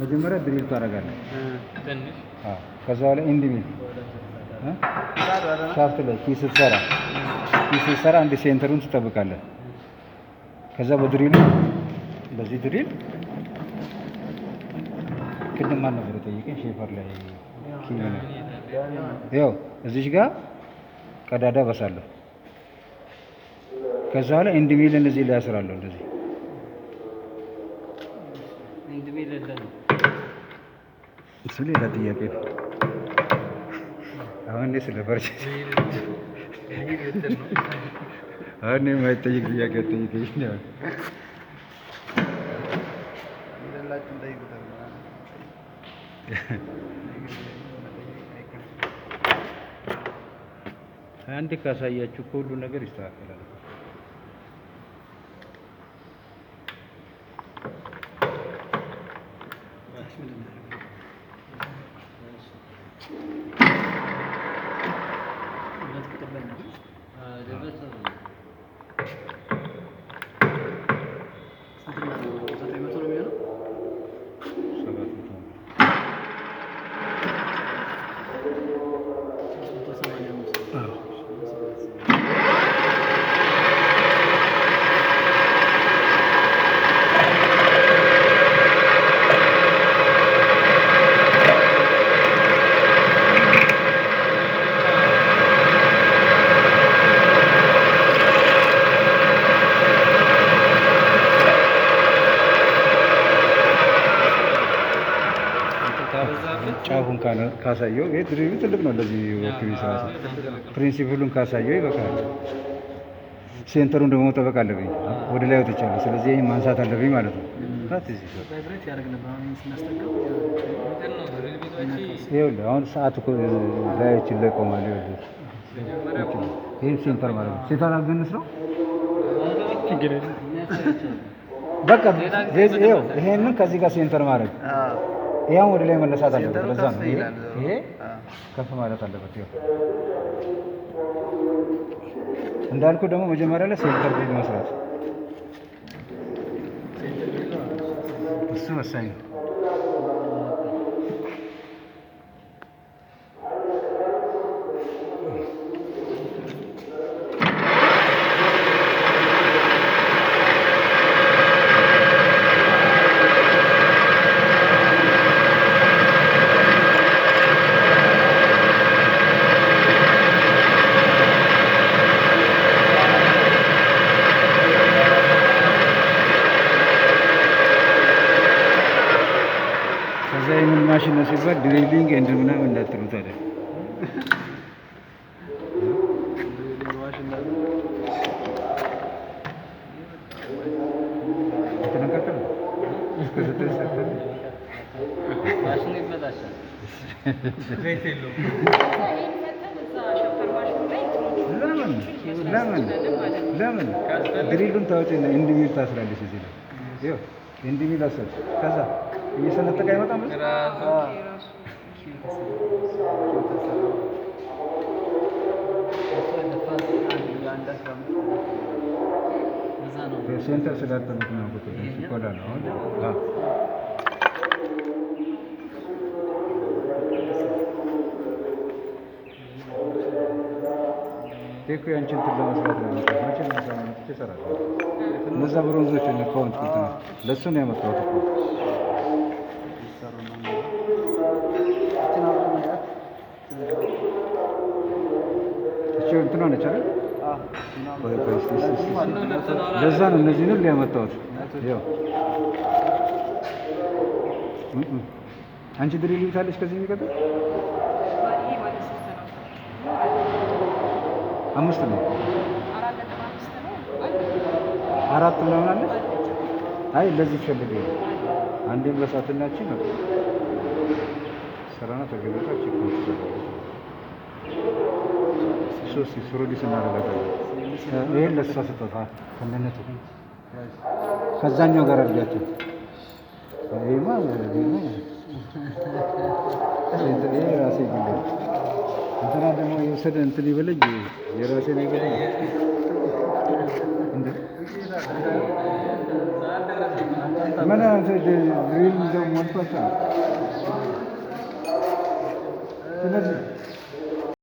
መጀመሪያ ድሪል ታደርጋለህ ትንሽ ከዛ በኋላ ኢንድ ሚል ሻፍት ላይ ኪስ ስትሰራ አንድ ሴንተሩን ትጠብቃለህ። ከዛ በድሪሉ በዚህ ድሪል ቅድም ማን ነበር የጠየቀኝ? ሼፈር ላይ ያው እዚህ ጋር ቀዳዳ በሳለሁ። ከዛ በኋላ ኢንድ ሚል እዚህ ላይ አስራለሁ። እንደዚህ ኢንድ ሚል እሱ ሌላ ጥያቄ ነው። አሁን እኔ ስለ ፈርሽ አሁን የማይጠይቅ ጥያቄ ጠይቀኝ ነው። አንድ ካሳያችሁ ሁሉ ነገር ይስተካከላል። ጫፉን ካሳየው ይሄ ድሪሉ ትልቅ ነው። እንደዚህ ወክል ይሰራል። ፕሪንሲፕሉን ካሳየው ይበቃል። ሴንተሩን ደግሞ መጠበቅ አለብኝ። ወደ ላይ ወጥቻለሁ። ስለዚህ ይሄን ማንሳት አለብኝ ማለት ነው። ይኸውልህ አሁን ሰዓት እኮ ላያችን ላይ ቆማል። ይኸውልህ ይሄን ሴንተር ማለት ነው። ሴንተር አድርገን ነው በቃ ይሄንን ከዚህ ጋር ሴንተር ማድረግ ይሄን ወደ ላይ መለሳት አለበት። ለዛ ነው ይሄ ከፍ ማለት አለበት። ይሄ እንዳልኩ ደግሞ መጀመሪያ ላይ ሴንተር ቤት መስራት እሱ ወሳኝ ነው። ማሽን ነው ሲባል ድሪሊንግ ኤንድ ምናምን እንዳትሉት አይደል? ለምን ድሪሉን ታወጪና ኤንድ ሚል ታስራለች እዚህ ላይ ይኸው ኤንድ ሚል አሰርሽ ከዛ እየሰነጠቀ አይመጣም። ሴንተር ስላጠሉት ነው ሲቆላ ነው። ቴኩ ያንቺን እንትን ለመስራት ነው መቼም ማሳመጥ ይሰራል። እነዛ ብሮንዞች ነው ካውንት ቁጥር ነው ለሱ ነው ያመጣሁት እኮ እንትን ሆነች አይደል? ለዛ ነው እነዚህንም ሊያመጣሁት። ያው አንቺ ድሪል ይታለሽ ከዚህ የሚቀጥል አምስት ነው አራት ምናምን አለሽ። አይ ለዚህ ፈልገኝ አንዴም ለሳትናችን ነው ሰራና ተገበታ ቺኮች ሶስት ሱሩዲስ እናደርጋለን። ይሄን ለእሷ ስጦታ ከነነቱ ከዛኛው ጋር አድርጋቸው። ይሄማ ይሄ ራሴ ይገኛል። እንትና ደግሞ የወሰደ እንትን ይበለኝ የራሴ ነው ይበለኝ ምን ድሪል እንደው ሞልቷቸዋል። ስለዚህ